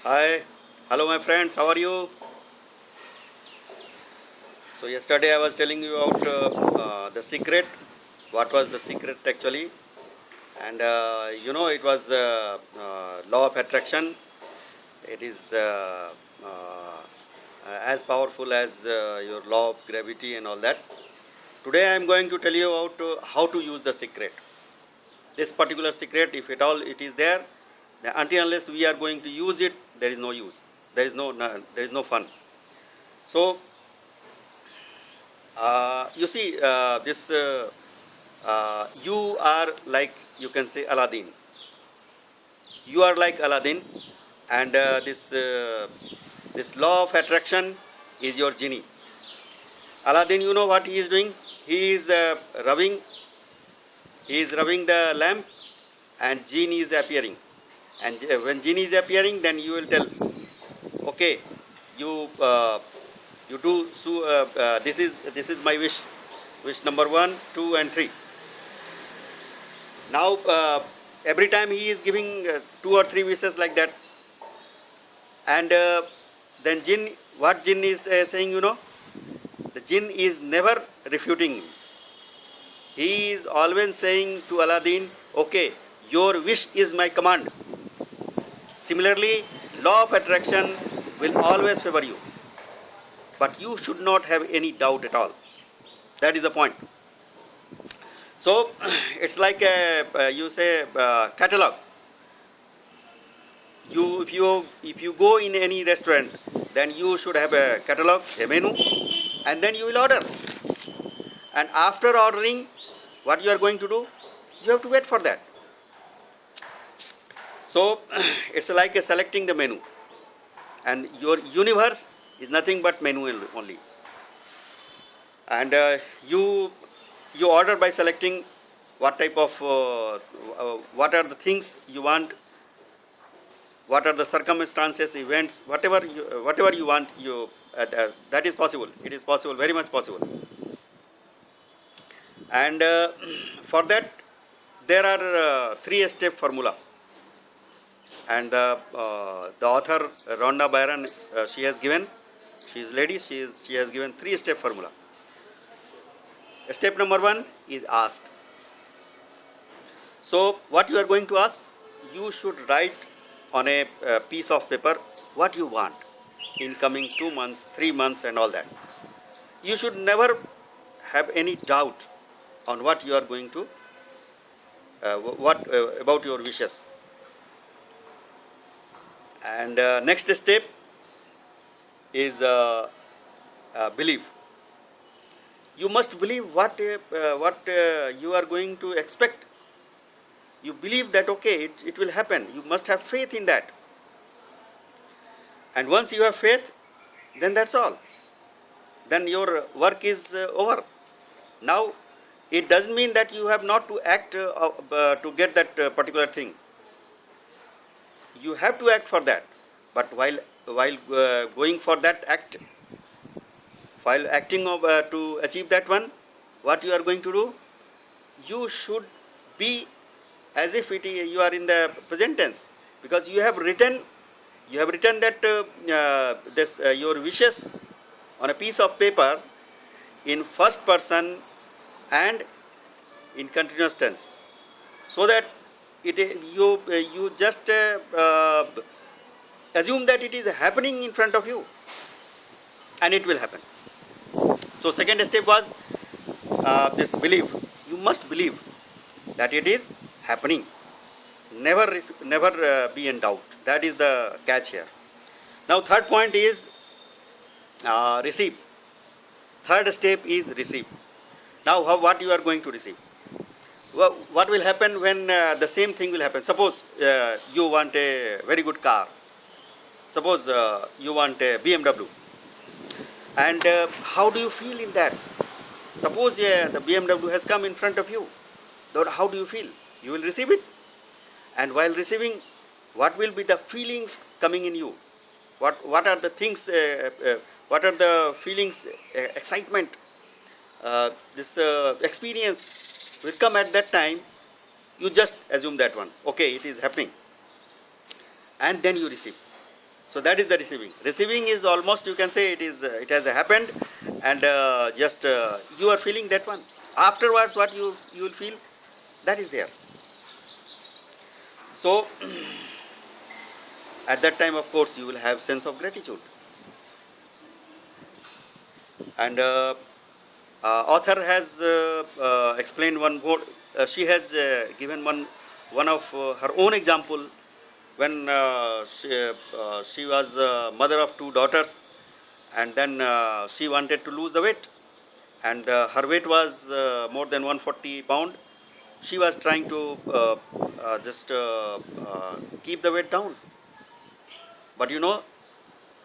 Hi, hello my friends, how are you? So yesterday I was telling you about the secret. What was the secret actually? And it was law of attraction. It is as powerful as your law of gravity and all that. Today I am going to tell you about how to use the secret. This particular secret, if at all it is there, until unless we are going to use it, there is no use. There is no fun. So you see, you are like, you can say, Aladdin. You are like Aladdin, and this law of attraction is your genie. Aladdin, you know what he is doing? He is rubbing. He is rubbing the lamp, and genie is appearing. And when genie is appearing, then you will tell, okay, you you do so. This is my wish number 1, 2, and 3. Now every time he is giving 2 or 3 wishes like that, and then jinn, what jinn is saying, the jinn is never refuting. He is always saying to Aladdin, okay, your wish is my command. Similarly, law of attraction will always favor you, but you should not have any doubt at all. That is the point. So it's like you say catalog. If you go in any restaurant, then you should have a catalog, a menu, and then you will order. And after ordering, what you are going to do? You have to wait for that. So it's like selecting the menu, and your universe is nothing but menu only. And you order by selecting what type of what are the things you want, what are the circumstances, events, whatever you want. That is possible. It is possible, very much possible. And for that there are 3-step formula. And the author Rhonda Byrne, she has given. She is lady. She has given 3-step formula. Step number 1 is ask. So what you are going to ask? You should write on a piece of paper what you want in coming 2 months, 3 months, and all that. You should never have any doubt on what you are going to about your wishes. And next step is believe. You must believe what you are going to expect. You believe that, okay, it will happen. You must have faith in that. And once you have faith, then that's all. Then your work is over. Now, it doesn't mean that you have not to act to get that particular thing. You have to act for that. But while going for that act, while acting to achieve that one, what you are going to do? You should be as if you are in the present tense, because you have written that your wishes on a piece of paper in first person and in continuous tense, so that you just assume that it is happening in front of you, and it will happen. So second step was this belief. You must believe that it is happening. Never be in doubt. That is the catch here. Now third point is receive. Third step is receive. Now what you are going to receive? Well, what will happen when the same thing will happen? Suppose you want a very good car. Suppose you want a BMW. And how do you feel in that? Suppose the BMW has come in front of you. How do you feel? You will receive it. And while receiving, what will be the feelings coming in you? What are the things? What are the feelings? Excitement. This experience will come at that time. You just assume that one. Okay, it is happening. And then you receive. So that is the receiving. Receiving is almost, you can say, it has happened, and just you are feeling that one. Afterwards, what you will feel, that is there. So at that time, of course, you will have sense of gratitude. And author has explained one more. She has given one of her own example when she was mother of two daughters, and then she wanted to lose the weight, and her weight was more than 140 pound. She was trying to just keep the weight down, but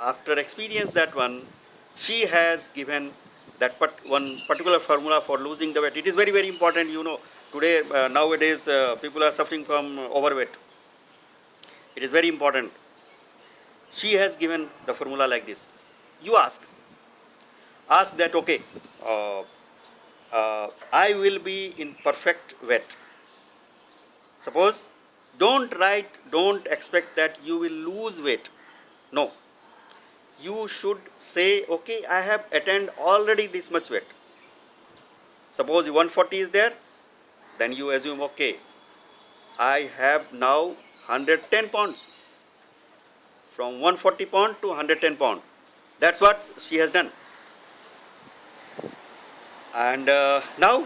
after experience that one, she has given that one particular formula for losing the weight. It is very, very important. Today, nowadays, people are suffering from overweight. It is very important. She has given the formula like this. You ask that, okay, I will be in perfect weight. Suppose, don't expect that you will lose weight. No. You should say, okay, I have attained already this much weight. Suppose 140 is there, then you assume, okay, I have now 110 pounds. From 140 pound to 110 pound. That's what she has done. And now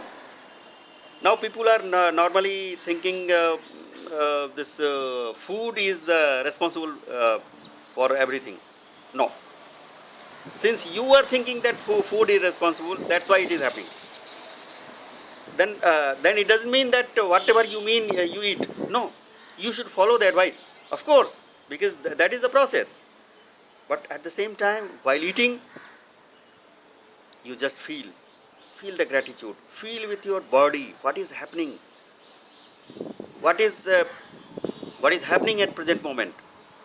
people are normally thinking this food is responsible for everything. No. Since you are thinking that food is responsible, that's why it is happening. Then it doesn't mean that whatever you mean you eat. No. You should follow the advice, of course, because that is the process. But at the same time, while eating, you just feel the gratitude. Feel with your body what is happening. What is happening at present moment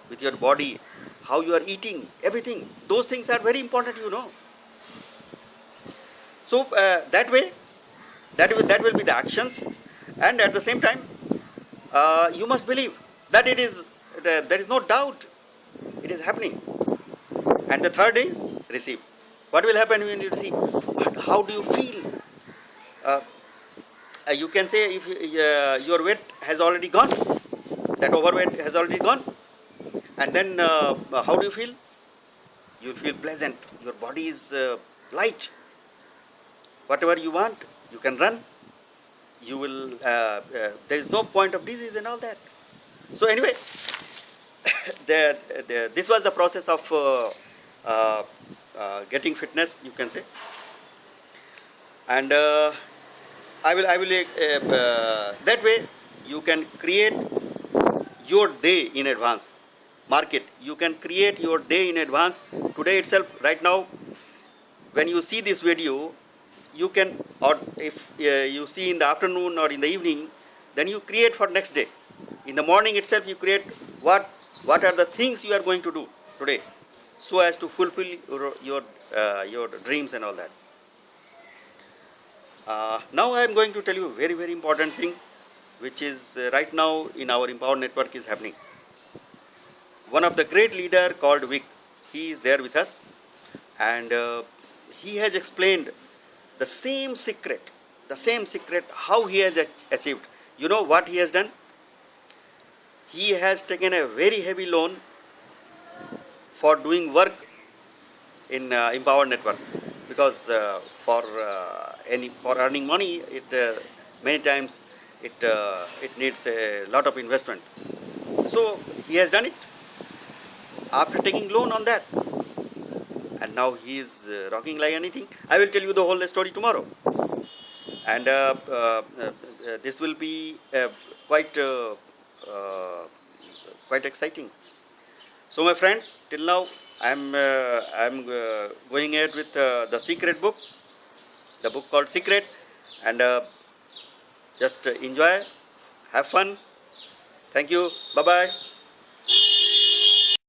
with your body, how you are eating, everything. Those things are very important, So that will be the actions, and at the same time, you must believe that there is no doubt it is happening. And the third is receive. What will happen when you receive? How do you feel? You can say if your weight has already gone, that overweight has already gone, and then how do you feel? You feel pleasant. Your body is light. Whatever you want, you can run. You will. There is no point of disease and all that. So anyway, this was the process of getting fitness, you can say. And I will that way you can create your day in advance. Mark it. You can create your day in advance. Today itself, right now, when you see this video, you can, or if you see in the afternoon or in the evening, then you create for next day. In the morning itself, you create what are the things you are going to do today, so as to fulfill your dreams and all that. Now I am going to tell you a very, very important thing, which is right now in our Empower Network is happening. One of the great leader called Vic, he is there with us, and he has explained the same secret, how he has achieved. You know what he has done? He has taken a very heavy loan for doing work in Empower Network, because for earning money, many times it needs a lot of investment. So he has done it after taking loan on that, and now he is rocking like anything. I will tell you the whole story tomorrow, and this will be quite exciting. So my friend, till now I'm going ahead with the secret book, the book called Secret, and just enjoy, have fun. Thank you. Bye bye.